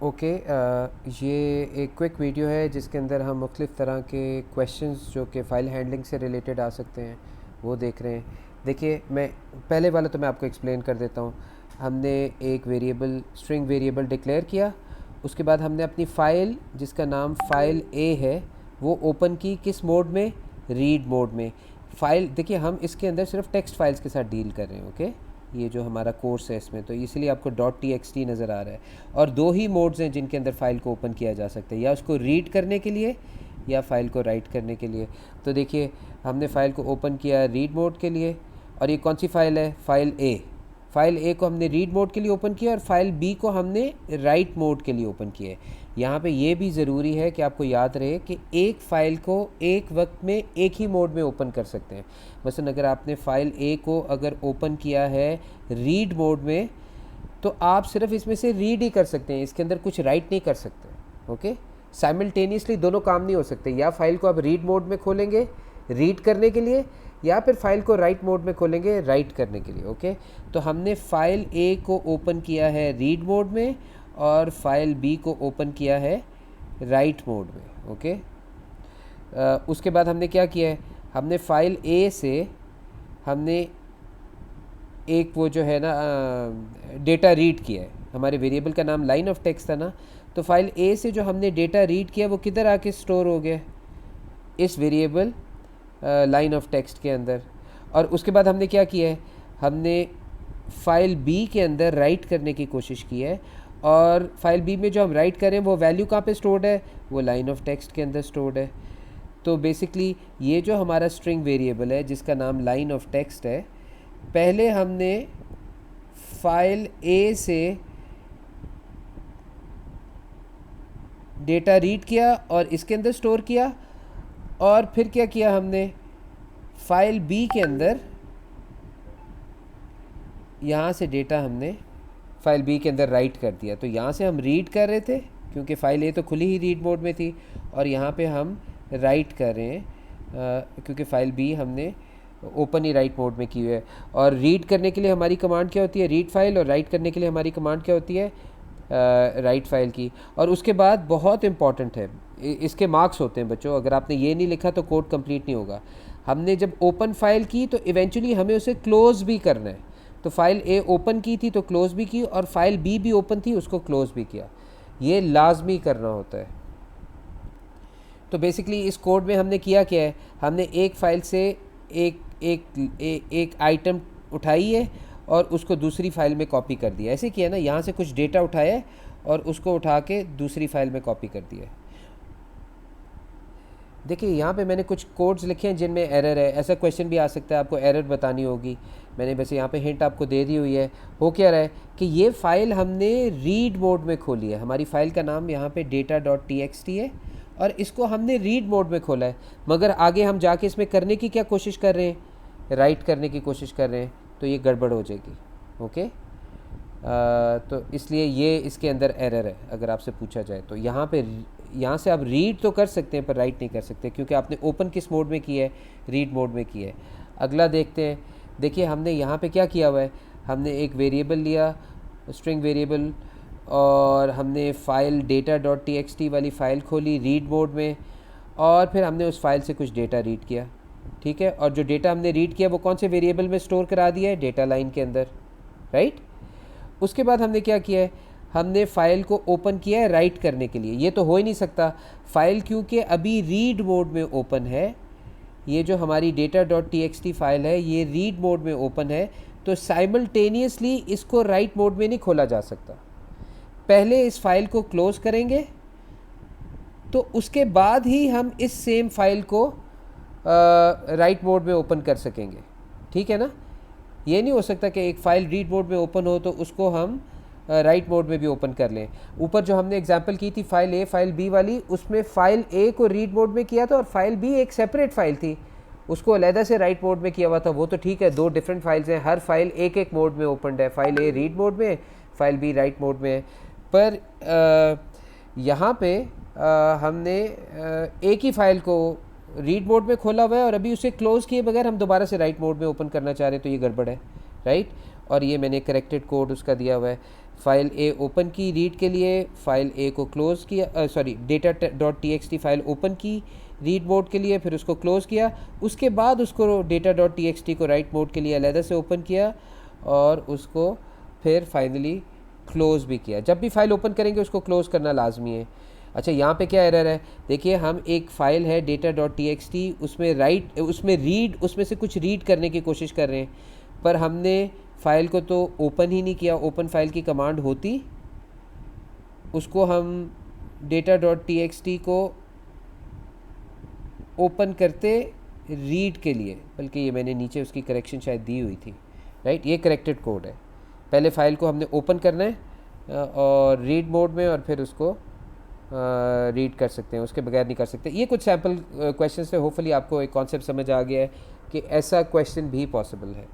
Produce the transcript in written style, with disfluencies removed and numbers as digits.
Okay ये एक quick video है जिसके अंदर हम मुख्तलिफ़ तरह के क्वेश्चंस जो कि फ़ाइल हैंडलिंग से रिलेटेड आ सकते हैं वो देख रहे हैं। देखिए, मैं पहले वाला तो मैं आपको एक्सप्लेन कर देता हूँ। हमने एक वेरिएबल स्ट्रिंग वेरिएबल डिक्लेयर किया, उसके बाद हमने अपनी फ़ाइल जिसका नाम फ़ाइल ए है वो ओपन की। किस मोड में? रीड मोड में। फ़ाइल देखिए, हम इसके अंदर सिर्फ टेक्स्ट फाइल्स के साथ डील कर रहे हैं। ओके, ये जो हमारा कोर्स है इसमें, तो इसलिए आपको .txt नज़र आ रहा है। और दो ही मोड्स हैं जिनके अंदर फ़ाइल को ओपन किया जा सकता है, या उसको रीड करने के लिए या फ़ाइल को राइट करने के लिए। तो देखिए, हमने फ़ाइल को ओपन किया रीड मोड के लिए, और ये कौन सी फ़ाइल है? फ़ाइल ए। फ़ाइल ए को हमने रीड मोड के लिए ओपन किया और फ़ाइल बी को हमने राइट मोड के लिए ओपन किया है। यहाँ पे ये भी ज़रूरी है कि आपको याद रहे कि एक फ़ाइल को एक वक्त में एक ही मोड में ओपन कर सकते हैं। मसलन अगर आपने फ़ाइल ए को अगर ओपन किया है रीड मोड में, तो आप सिर्फ इसमें से रीड ही कर सकते हैं, इसके अंदर कुछ राइट नहीं कर सकते। ओके, साइमल्टेनियसली दोनों काम नहीं हो सकते। या फाइल को आप रीड मोड में खोलेंगे रीड करने के लिए, या फिर फाइल को राइट मोड में खोलेंगे राइट करने के लिए। ओके, तो हमने फ़ाइल ए को ओपन किया है रीड मोड में और फाइल बी को ओपन किया है राइट मोड में। ओके, उसके बाद हमने क्या किया है? हमने फ़ाइल ए से हमने एक वो जो है ना डेटा रीड किया है। हमारे वेरिएबल का नाम लाइन ऑफ टेक्स्ट था ना, तो फाइल ए से जो हमने डेटा रीड किया वो किधर आके स्टोर हो गया? इस वेरिएबल लाइन ऑफ टेक्स्ट के अंदर। और उसके बाद हमने क्या किया है? हमने फ़ाइल बी के अंदर राइट करने की कोशिश की है, और फाइल बी में जो हम राइट करें वो वैल्यू कहाँ पे स्टोर्ड है? वो लाइन ऑफ टेक्स्ट के अंदर स्टोर्ड है। तो बेसिकली ये जो हमारा स्ट्रिंग वेरिएबल है जिसका नाम लाइन ऑफ टेक्स्ट है, पहले हमने फाइल ए से डेटा रीड किया और इसके अंदर स्टोर किया, और फिर क्या किया हमने? फाइल बी के अंदर यहाँ से डेटा हमने फाइल बी के अंदर राइट कर दिया। तो यहाँ से हम रीड कर रहे थे क्योंकि फ़ाइल ए तो खुली ही रीड मोड में थी, और यहाँ पे हम राइट कर रहे हैं क्योंकि फ़ाइल बी हमने ओपन ही राइट मोड में की हुई है। और रीड करने के लिए हमारी कमांड क्या होती है? Read file. और राइट करने के लिए हमारी कमांड क्या होती है? राइट फाइल की। और उसके बाद बहुत इंपॉर्टेंट है, इसके मार्क्स होते हैं बच्चों, अगर आपने ये नहीं लिखा तो कोड कंप्लीट नहीं होगा। हमने जब ओपन फाइल की तो इवेंचुअली हमें उसे क्लोज़ भी करना है। तो फाइल ए ओपन की थी तो क्लोज़ भी की, और फाइल बी भी ओपन थी उसको क्लोज़ भी किया। ये लाजमी करना होता है। तो बेसिकली इस कोड में हमने किया क्या है? हमने एक फ़ाइल से एक आइटम उठाई है और उसको दूसरी फ़ाइल में कॉपी कर दिया। ऐसे किया ना, यहाँ से कुछ डेटा उठाया है और उसको उठा के दूसरी फ़ाइल में कॉपी कर दिया है। देखिए, यहाँ पे मैंने कुछ कोड्स लिखे हैं जिनमें एरर है। ऐसा क्वेश्चन भी आ सकता है, आपको एरर बतानी होगी। मैंने वैसे यहाँ पे हिंट आपको दे दी हुई है। हो क्या रहा है कि ये फ़ाइल हमने रीड मोड में खोली है। हमारी फ़ाइल का नाम यहाँ पे data.txt है और इसको हमने रीड मोड में खोला है, मगर आगे हम जाके इसमें करने की क्या कोशिश कर रहे हैं? राइट करने की कोशिश कर रहे हैं, तो ये गड़बड़ हो जाएगी। ओके, तो इसलिए ये इसके अंदर एरर है अगर आपसे पूछा जाए तो। यहाँ से आप रीड तो कर सकते हैं पर राइट नहीं कर सकते, क्योंकि आपने ओपन किस मोड में की है? रीड मोड में की है। अगला देखते हैं। देखिए, हमने यहाँ पे क्या किया हुआ है? हमने एक वेरिएबल लिया, स्ट्रिंग वेरिएबल, और हमने फ़ाइल data.txt वाली फ़ाइल खोली रीड मोड में, और फिर हमने उस फाइल से कुछ डेटा रीड किया। ठीक है, और जो डेटा हमने रीड किया वो कौन से वेरिएबल में स्टोर करा दिया है? डेटा लाइन के अंदर, राइट। उसके बाद हमने क्या किया है? हमने फ़ाइल को ओपन किया है राइट करने के लिए। ये तो हो ही नहीं सकता, फ़ाइल क्योंकि अभी रीड मोड में ओपन है। ये जो हमारी data.txt फ़ाइल है ये रीड मोड में ओपन है, तो साइमल्टेनियसली इसको राइट मोड में नहीं खोला जा सकता। पहले इस फाइल को क्लोज़ करेंगे, तो उसके बाद ही हम इस सेम फाइल को राइट मोड में ओपन कर सकेंगे। ठीक है ना? ये नहीं हो सकता कि एक फ़ाइल रीड मोड में ओपन हो तो उसको हम राइट मोड में भी ओपन कर लें। ऊपर जो हमने एग्जांपल की थी फ़ाइल ए फ़ाइल बी वाली, उसमें फ़ाइल ए को रीड मोड में किया था और फ़ाइल बी एक सेपरेट फ़ाइल थी, उसको अलहदा से राइट मोड में किया हुआ था। वो तो ठीक है, दो डिफरेंट फाइल्स हैं, हर फाइल एक एक मोड में ओपन है। फ़ाइल ए रीड मोड में, फ़ाइल बी राइट मोड में है। पर यहाँ पे हमने एक ही फ़ाइल को रीड मोड में खोला हुआ है और अभी उसे क्लोज़ किए बगैर हम दोबारा से राइट मोड में ओपन करना चाह रहे हैं, तो ये गड़बड़ है, राइट। और ये मैंने करेक्टेड कोड उसका दिया हुआ है। फाइल ए ओपन की रीड के लिए, फाइल ए को क्लोज़ किया, सॉरी data.txt फाइल ओपन की रीड मोड के लिए, फिर उसको क्लोज़ किया, उसके बाद उसको data.txt को राइट मोड के लिए अलहदा से ओपन किया और उसको फिर फाइनली क्लोज़ भी किया। जब भी फाइल ओपन करेंगे उसको क्लोज़ करना लाजमी है। अच्छा, यहाँ पे क्या एरर है, देखिए हम एक फ़ाइल है data.txt, उसमें रीड, उसमें से कुछ रीड करने की कोशिश कर रहे हैं, पर हमने फ़ाइल को तो ओपन ही नहीं किया। ओपन फाइल की कमांड होती, उसको हम data.txt को ओपन करते रीड के लिए, बल्कि ये मैंने नीचे उसकी करेक्शन शायद दी हुई थी, राइट, ये करेक्टेड कोड है। पहले फ़ाइल को हमने ओपन करना है और रीड मोड में, और फिर उसको रीड कर सकते हैं, उसके बगैर नहीं कर सकते। ये कुछ सैम्पल क्वेश्चन से होपफुली आपको एक कॉन्सेप्ट समझ आ गया है कि ऐसा क्वेश्चन भी पॉसिबल है।